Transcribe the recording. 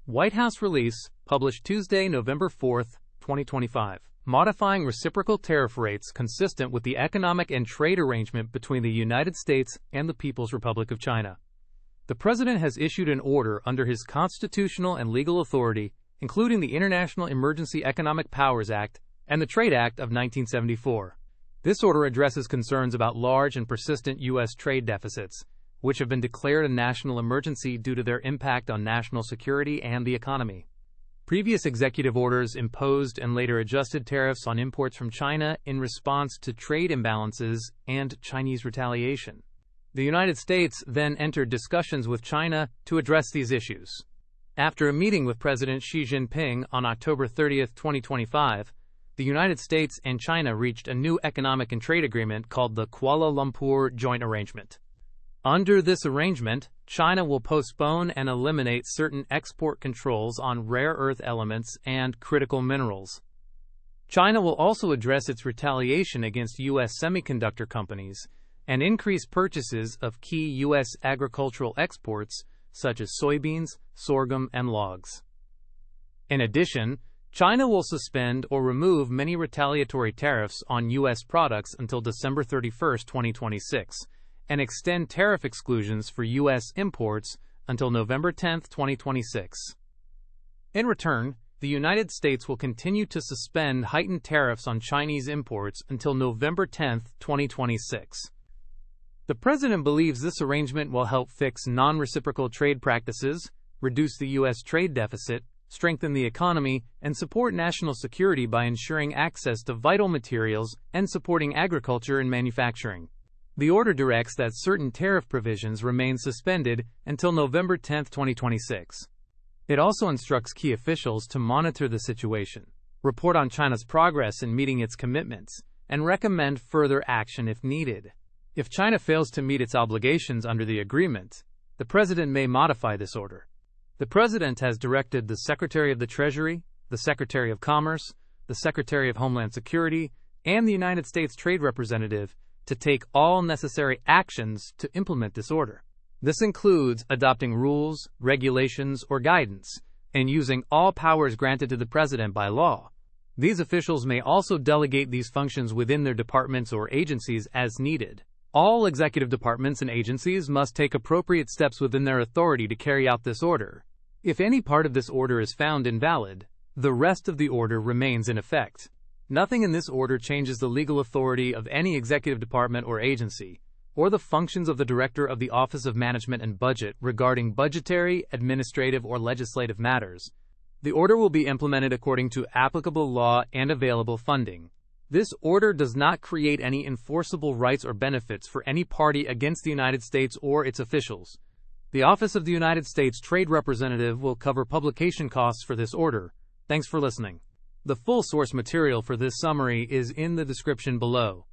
White House release, published Tuesday, November 4, 2025, modifying reciprocal tariff rates consistent with the economic and trade arrangement between the United States and the People's Republic of China. The President has issued an order under his constitutional and legal authority, including the International Emergency Economic Powers Act and the Trade Act of 1974. This order addresses concerns about large and persistent U.S. trade deficits, which have been declared a national emergency due to their impact on national security and the economy. Previous executive orders imposed and later adjusted tariffs on imports from China in response to trade imbalances and Chinese retaliation. The United States then entered discussions with China to address these issues. After a meeting with President Xi Jinping on October 30, 2025, the United States and China reached a new economic and trade agreement called the Kuala Lumpur Joint Arrangement. Under this arrangement, China will postpone and eliminate certain export controls on rare earth elements and critical minerals. China will also address its retaliation against U.S. semiconductor companies and increase purchases of key U.S. agricultural exports such as soybeans, sorghum, and logs. In addition, China will suspend or remove many retaliatory tariffs on U.S. products until December 31, 2026, and extend tariff exclusions for U.S. imports until November 10, 2026. In return, the United States will continue to suspend heightened tariffs on Chinese imports until November 10, 2026. The President believes this arrangement will help fix non-reciprocal trade practices, reduce the U.S. trade deficit, strengthen the economy, and support national security by ensuring access to vital materials and supporting agriculture and manufacturing. The order directs that certain tariff provisions remain suspended until November 10, 2026. It also instructs key officials to monitor the situation, report on China's progress in meeting its commitments, and recommend further action if needed. If China fails to meet its obligations under the agreement, the President may modify this order. The President has directed the Secretary of the Treasury, the Secretary of Commerce, the Secretary of Homeland Security, and the United States Trade Representative to take all necessary actions to implement this order. This includes adopting rules, regulations, or guidance, and using all powers granted to the President by law. These officials may also delegate these functions within their departments or agencies as needed. All executive departments and agencies must take appropriate steps within their authority to carry out this order. If any part of this order is found invalid, the rest of the order remains in effect. Nothing in this order changes the legal authority of any executive department or agency, or the functions of the Director of the Office of Management and Budget regarding budgetary, administrative, or legislative matters. The order will be implemented according to applicable law and available funding. This order does not create any enforceable rights or benefits for any party against the United States or its officials. The Office of the United States Trade Representative will cover publication costs for this order. Thanks for listening. The full source material for this summary is in the description below.